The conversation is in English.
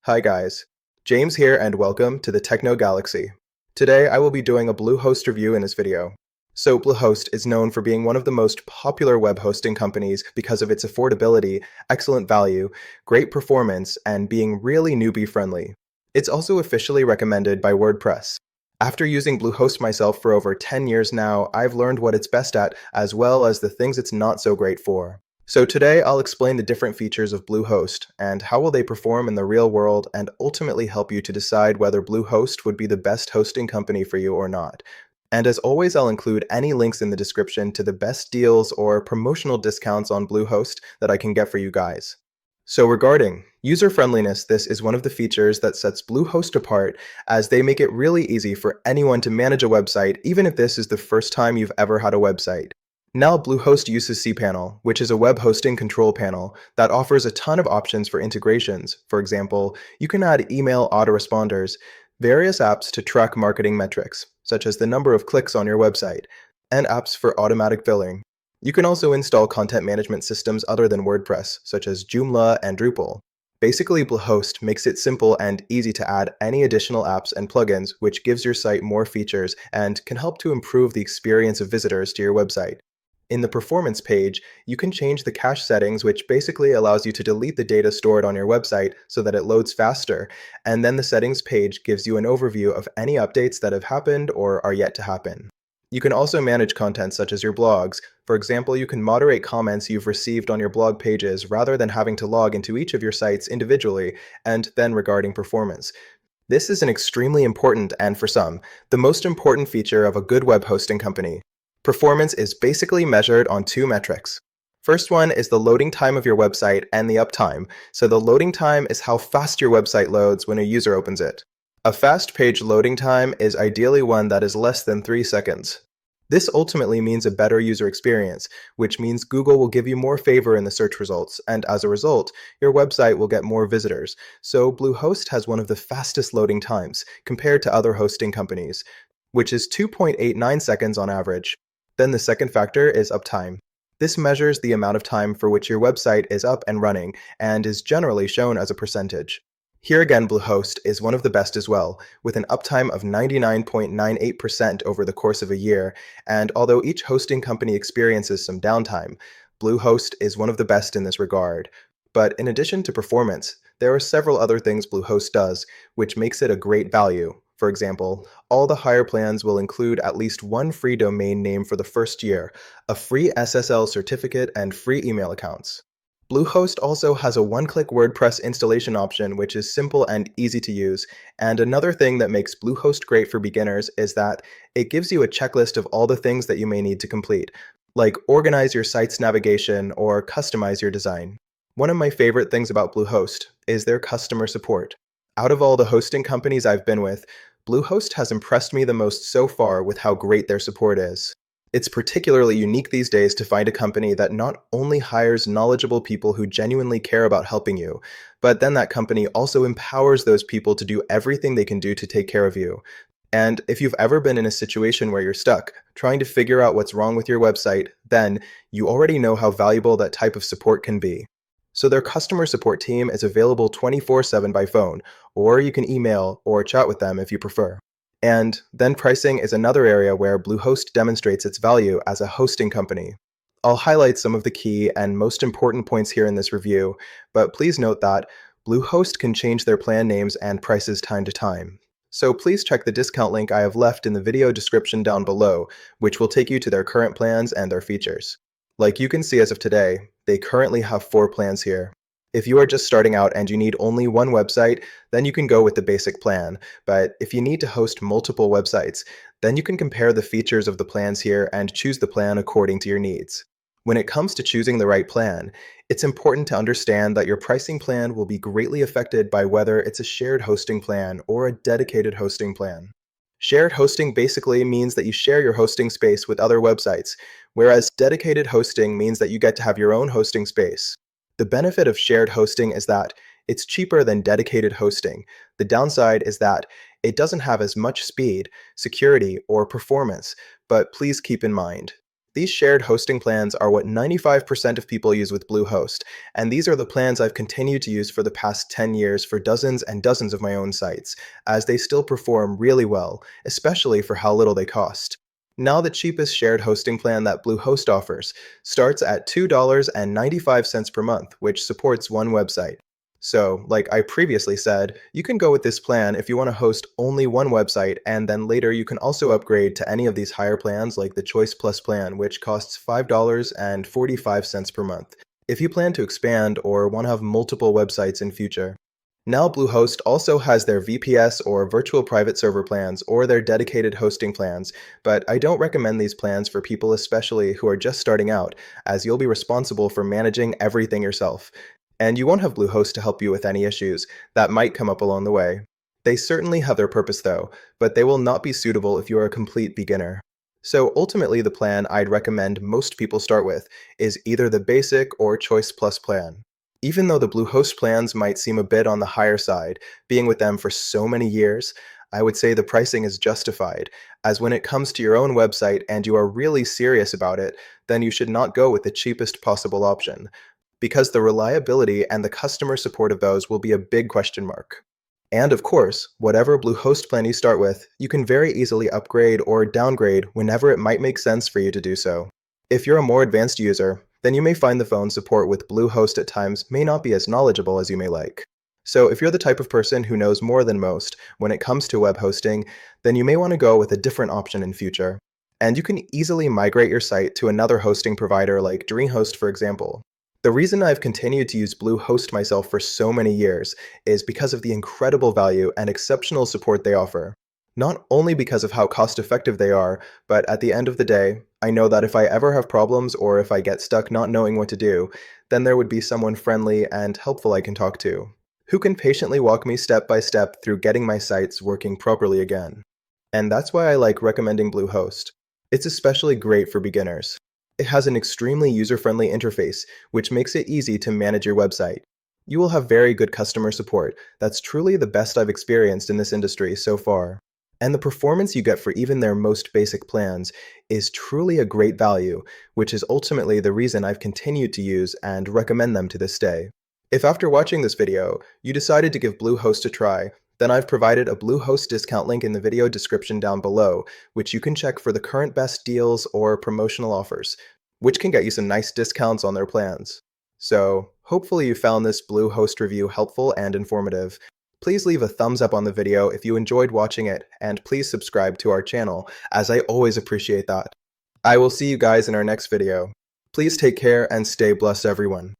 Hi guys, James here and welcome to the Techno Galaxy. Today I will be doing a Bluehost review in this video. So Bluehost is known for being one of the most popular web hosting companies because of its affordability, excellent value, great performance, and being really newbie friendly. It's also officially recommended by WordPress. After using Bluehost myself for over 10 years now, I've learned what it's best at as well as the things it's not so great for. So today I'll explain the different features of Bluehost and how will they perform in the real world and ultimately help you to decide whether Bluehost would be the best hosting company for you or not. And as always, I'll include any links in the description to the best deals or promotional discounts on Bluehost that I can get for you guys. So regarding user friendliness, this is one of the features that sets Bluehost apart as they make it really easy for anyone to manage a website even if this is the first time you've ever had a website. Now Bluehost uses cPanel, which is a web hosting control panel that offers a ton of options for integrations. For example, you can add email autoresponders, various apps to track marketing metrics, such as the number of clicks on your website, and apps for automatic billing. You can also install content management systems other than WordPress, such as Joomla and Drupal. Basically, Bluehost makes it simple and easy to add any additional apps and plugins, which gives your site more features and can help to improve the experience of visitors to your website. In the performance page, you can change the cache settings, which basically allows you to delete the data stored on your website so that it loads faster, and then the settings page gives you an overview of any updates that have happened or are yet to happen. You can also manage content such as your blogs. For example, you can moderate comments you've received on your blog pages rather than having to log into each of your sites individually, and then regarding performance. This is an extremely important, and for some, the most important feature of a good web hosting company. Performance is basically measured on two metrics. First one is the loading time of your website and the uptime. So the loading time is how fast your website loads when a user opens it. A fast page loading time is ideally one that is less than 3 seconds. This ultimately means a better user experience, which means Google will give you more favor in the search results, and as a result, your website will get more visitors. So Bluehost has one of the fastest loading times compared to other hosting companies, which is 2.89 seconds on average. Then the second factor is uptime. This measures the amount of time for which your website is up and running and is generally shown as a percentage. Here again, Bluehost is one of the best as well, with an uptime of 99.98% over the course of a year, and although each hosting company experiences some downtime, Bluehost is one of the best in this regard. But in addition to performance, there are several other things Bluehost does, which makes it a great value. For example, all the higher plans will include at least one free domain name for the first year, a free SSL certificate, and free email accounts. Bluehost also has a one-click WordPress installation option, which is simple and easy to use. And another thing that makes Bluehost great for beginners is that it gives you a checklist of all the things that you may need to complete, like organize your site's navigation or customize your design. One of my favorite things about Bluehost is their customer support. Out of all the hosting companies I've been with, Bluehost has impressed me the most so far with how great their support is. It's particularly unique these days to find a company that not only hires knowledgeable people who genuinely care about helping you, but then that company also empowers those people to do everything they can do to take care of you. And if you've ever been in a situation where you're stuck, trying to figure out what's wrong with your website, then you already know how valuable that type of support can be. So their customer support team is available 24/7 by phone, or you can email or chat with them if you prefer. And then pricing is another area where Bluehost demonstrates its value as a hosting company. I'll highlight some of the key and most important points here in this review, but please note that Bluehost can change their plan names and prices time to time. So please check the discount link I have left in the video description down below, which will take you to their current plans and their features. Like you can see as of today, they currently have 4 plans here. If you are just starting out and you need only one website, then you can go with the basic plan. But if you need to host multiple websites, then you can compare the features of the plans here and choose the plan according to your needs. When it comes to choosing the right plan, it's important to understand that your pricing plan will be greatly affected by whether it's a shared hosting plan or a dedicated hosting plan. Shared hosting basically means that you share your hosting space with other websites, whereas dedicated hosting means that you get to have your own hosting space. The benefit of shared hosting is that it's cheaper than dedicated hosting. The downside is that it doesn't have as much speed, security, or performance, but please keep in mind, These shared hosting plans are what 95% of people use with Bluehost, and these are the plans I've continued to use for the past 10 years for dozens and dozens of my own sites, as they still perform really well, especially for how little they cost. Now the cheapest shared hosting plan that Bluehost offers starts at $2.95 per month, which supports one website. So, like I previously said, you can go with this plan if you want to host only one website, and then later you can also upgrade to any of these higher plans like the Choice Plus plan, which costs $5.45 per month, if you plan to expand or want to have multiple websites in future. Now Bluehost also has their VPS or virtual private server plans or their dedicated hosting plans, but I don't recommend these plans for people especially who are just starting out, as you'll be responsible for managing everything yourself. And you won't have Bluehost to help you with any issues that might come up along the way. They certainly have their purpose though, but they will not be suitable if you are a complete beginner. So ultimately the plan I'd recommend most people start with is either the basic or Choice Plus plan. Even though the Bluehost plans might seem a bit on the higher side, being with them for so many years, I would say the pricing is justified, as when it comes to your own website and you are really serious about it, then you should not go with the cheapest possible option, because the reliability and the customer support of those will be a big question mark. And of course, whatever Bluehost plan you start with, you can very easily upgrade or downgrade whenever it might make sense for you to do so. If you're a more advanced user, then you may find the phone support with Bluehost at times may not be as knowledgeable as you may like. So if you're the type of person who knows more than most when it comes to web hosting, then you may want to go with a different option in future. And you can easily migrate your site to another hosting provider like DreamHost, for example. The reason I've continued to use Bluehost myself for so many years is because of the incredible value and exceptional support they offer. Not only because of how cost-effective they are, but at the end of the day, I know that if I ever have problems or if I get stuck not knowing what to do, then there would be someone friendly and helpful I can talk to, who can patiently walk me step by step through getting my sites working properly again. And that's why I like recommending Bluehost. It's especially great for beginners. It has an extremely user-friendly interface, which makes it easy to manage your website. You will have very good customer support. That's truly the best I've experienced in this industry so far. And the performance you get for even their most basic plans is truly a great value, which is ultimately the reason I've continued to use and recommend them to this day. If after watching this video, you decided to give Bluehost a try, then I've provided a Bluehost discount link in the video description down below, which you can check for the current best deals or promotional offers, which can get you some nice discounts on their plans. So, hopefully you found this Bluehost review helpful and informative. Please leave a thumbs up on the video if you enjoyed watching it, and please subscribe to our channel, as I always appreciate that. I will see you guys in our next video. Please take care and stay blessed, everyone.